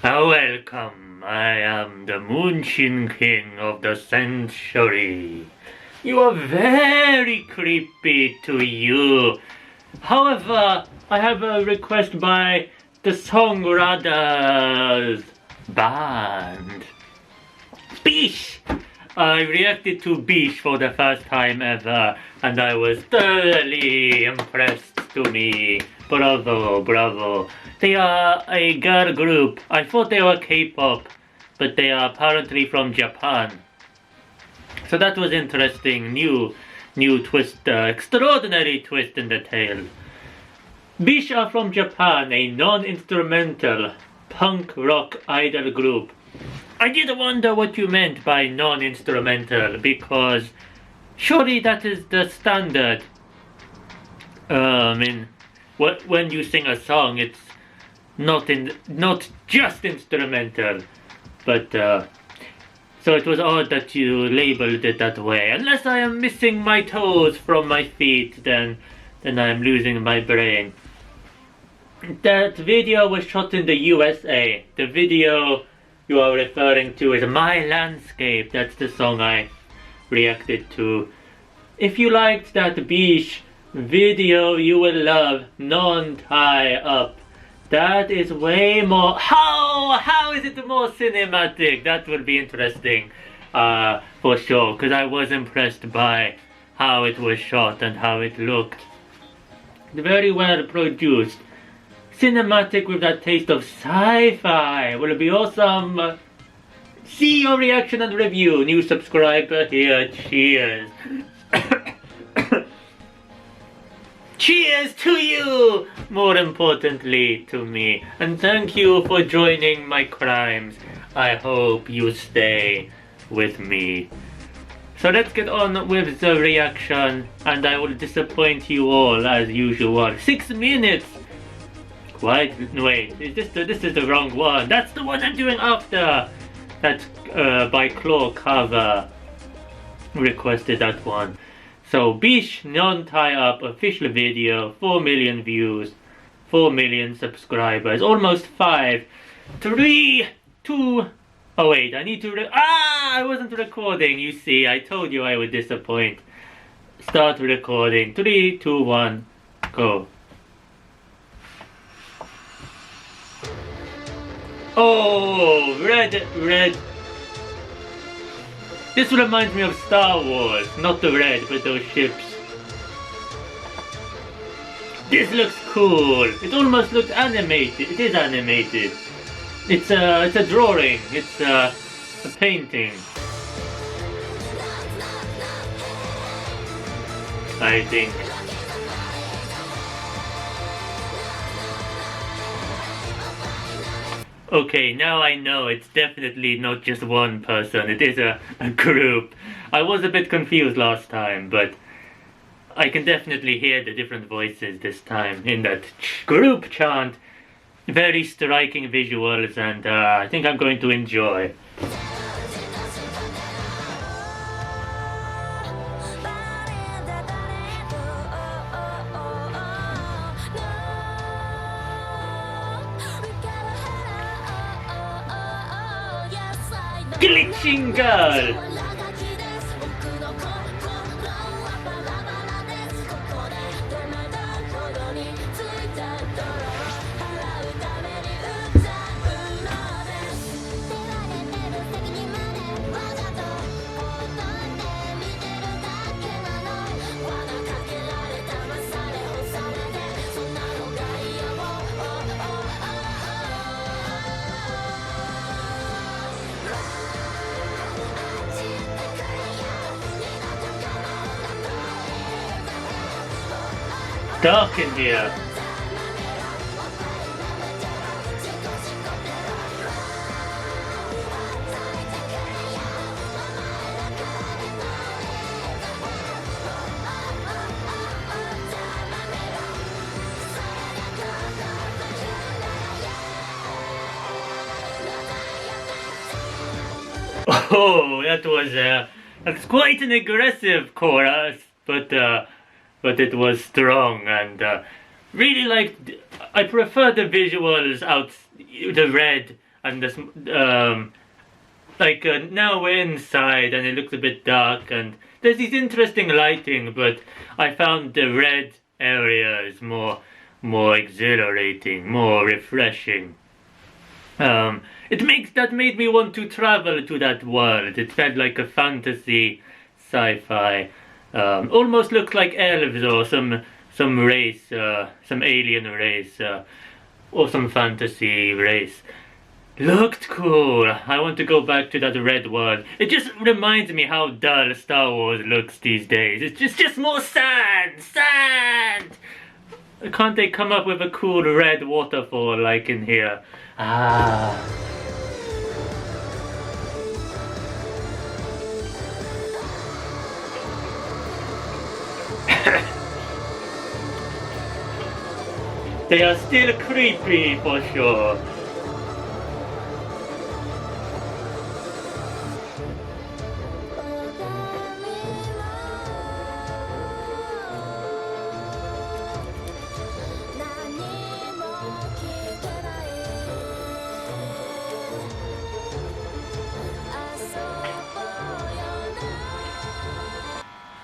Welcome, I am the Moonshin King of the century. You are very creepy to you. However, I have a request by the Songwriters band. BiSH! I reacted to BiSH for the first time ever, and I was thoroughly impressed to me. Bravo, bravo. They are a girl group. I thought they were K-pop, but they are apparently from Japan. So that was interesting. New twist, extraordinary twist in the tale. BiSH are from Japan, a non-instrumental punk rock idol group. I did wonder what you meant by non-instrumental, because surely that is the standard. When you sing a song, it's not just instrumental, but so it was odd that you labeled it that way. Unless I am missing my toes from my feet, then I am losing my brain. That video was shot in the USA. The video you are referring to is My Landscape. That's the song I reacted to. If you liked that BiSH video, you will love Non-Tie Up. That is way more... How is it more cinematic? That would be interesting, for sure, because I was impressed by how it was shot and how it looked. Very well produced. Cinematic with that taste of sci-fi. Will be awesome. See your reaction and review. New subscriber here. Cheers. Cheers to you! More importantly, to me. And thank you for joining my crimes. I hope you stay with me. So let's get on with the reaction, and I will disappoint you all as usual. 6 minutes! Wait, this is the wrong one. That's the one I'm doing after. That's by Claw Cover. Requested that one. So BiSH Non-Tie Up official video, 4 million views, 4 million subscribers, almost 5. 3, 2. Oh wait, I need to. I wasn't recording. You see, I told you I would disappoint. Start recording. 3, 2, 1, go. Oh, red. This reminds me of Star Wars, not the red, but those ships. This looks cool. It almost looks animated. It is animated. It's a drawing. It's a painting. I think. Okay, now I know it's definitely not just one person, it is a group. I was a bit confused last time, but I can definitely hear the different voices this time in that group chant. Very striking visuals, and I think I'm going to enjoy. Glitching girl! Dark in here. Oh, that's quite an aggressive chorus, but it was strong, and really liked. I prefer the visuals out, the red and this now we're inside and it looks a bit dark and there's this interesting lighting, but I found the red area is more exhilarating, more refreshing. That made me want to travel to that world. It felt like a fantasy, sci-fi. Almost looked like elves or some race, some alien race, or some fantasy race. Looked cool. I want to go back to that red world. It just reminds me how dull Star Wars looks these days. It's just more sand. Can't they come up with a cool red waterfall like in here? Ah. They are still creepy for sure.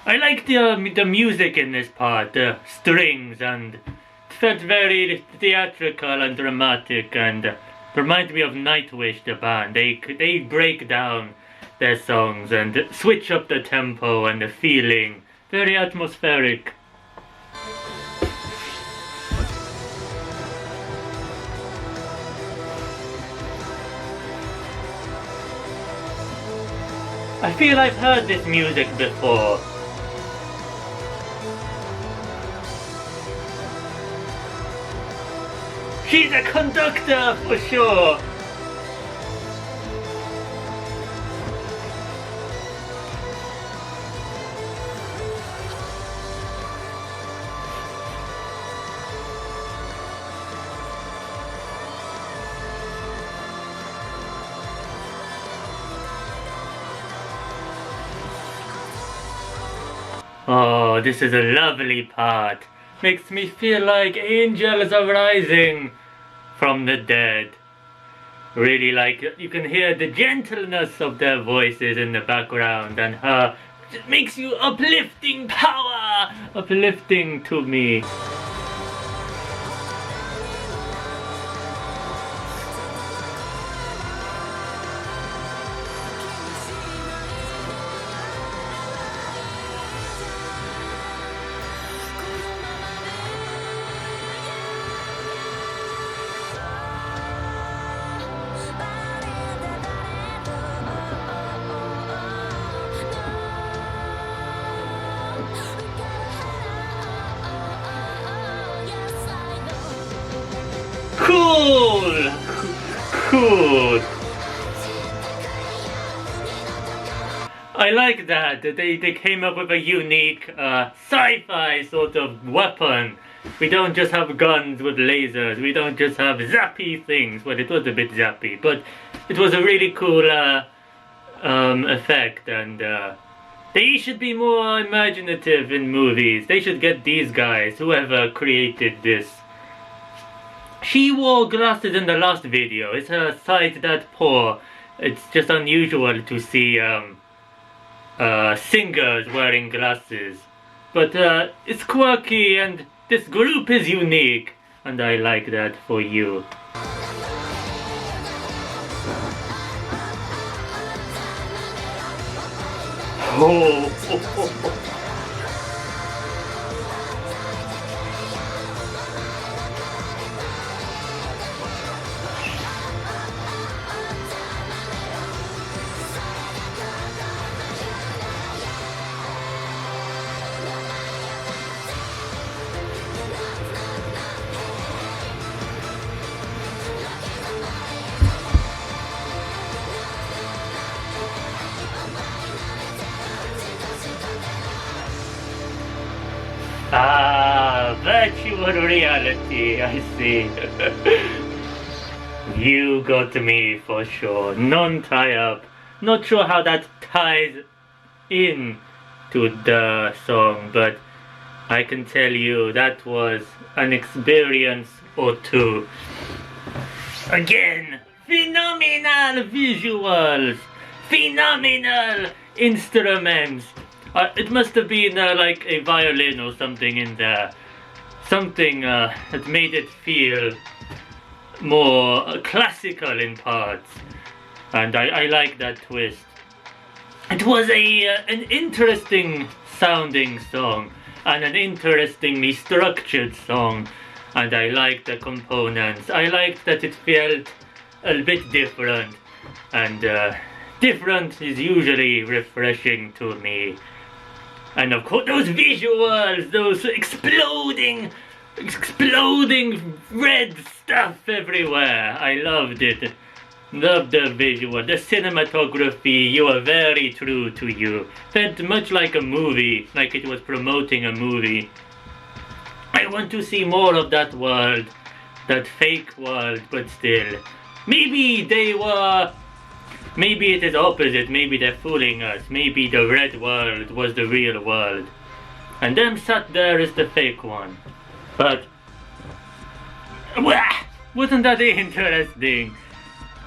I like the music in this part, the strings, and it felt very theatrical and dramatic, and reminded me of Nightwish, the band. They break down their songs and switch up the tempo and the feeling. Very atmospheric. I feel I've heard this music before. She's a conductor for sure! Oh, this is a lovely part. Makes me feel like angels are rising from the dead. Really, like, you can hear the gentleness of their voices in the background, and her just makes you uplifting power, uplifting to me. Cool! Cool! I like that. They came up with a unique sci-fi sort of weapon. We don't just have guns with lasers. We don't just have zappy things. Well, it was a bit zappy, but it was a really cool effect, and they should be more imaginative in movies. They should get these guys, whoever created this. She wore glasses in the last video. Is her sight that poor? It's just unusual to see singers wearing glasses. But it's quirky, and this group is unique, and I like that for you. Oh. Ah, virtual reality, I see. You got me for sure. Non-tie-up. Not sure how that ties in to the song, but I can tell you that was an experience or two. Again, phenomenal visuals, phenomenal instruments. It must have been like a violin or something in there. Something that made it feel more classical in parts. And I like that twist. It was an interesting sounding song and an interestingly structured song, and I liked the components. I liked that it felt a bit different, and different is usually refreshing to me. And of course those visuals, those exploding red stuff everywhere. I loved it. Love the visual, the cinematography. You are very true to you. Felt much like a movie, like it was promoting a movie. I want to see more of that world, that fake world, but still. Maybe it is opposite, maybe they're fooling us. Maybe the red world was the real world. And them sat there is the fake one. But, wasn't that interesting?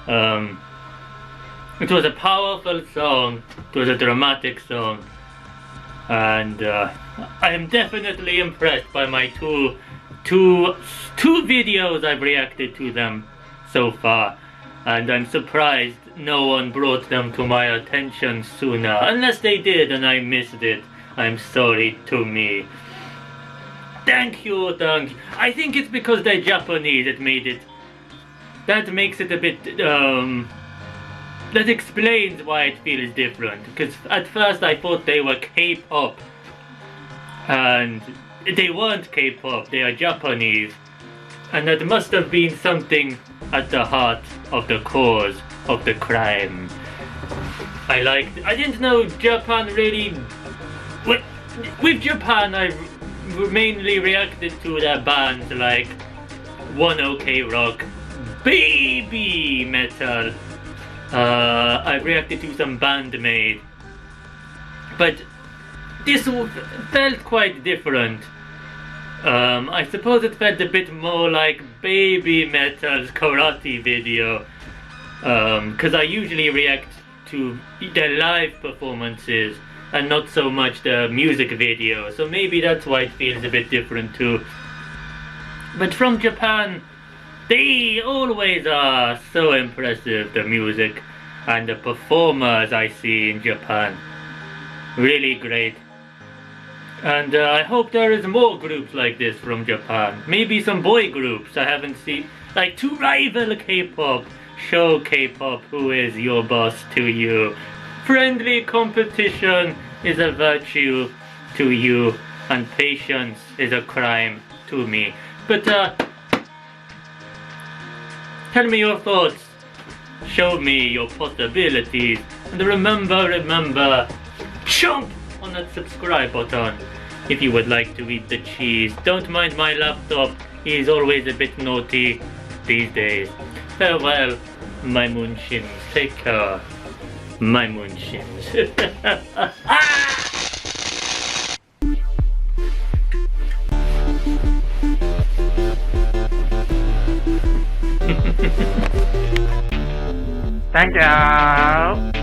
It was a powerful song, it was a dramatic song, and I am definitely impressed by my two videos I've reacted to them so far, and I'm surprised no one brought them to my attention sooner. Unless they did and I missed it, I'm sorry to me. Thank you. I think it's because they're Japanese that makes it a bit, that explains why it feels different. Because at first I thought they were K-pop, and they weren't K-pop, they are Japanese. And that must have been something at the heart of the cause of the crime. I didn't know Japan really... With Japan I mainly reacted to their bands like One OK Rock, Baby Metal. I've reacted to some Bandmade, but this felt quite different. I suppose it felt a bit more like Baby Metal's karate video, because I usually react to their live performances and not so much the music video, so maybe that's why it feels a bit different too. But from Japan, they always are so impressive, the music and the performers I see in Japan. Really great. And I hope there is more groups like this from Japan. Maybe some boy groups I haven't seen, like to rival K-pop. Show K-pop who is your boss to you. Friendly competition is a virtue to you, and patience is a crime to me. But tell me your thoughts, show me your possibilities, and remember, jump on that subscribe button if you would like to eat the cheese. Don't mind my laptop, he is always a bit naughty these days. Farewell, my moonshims, take care, my moonshims. Thank you.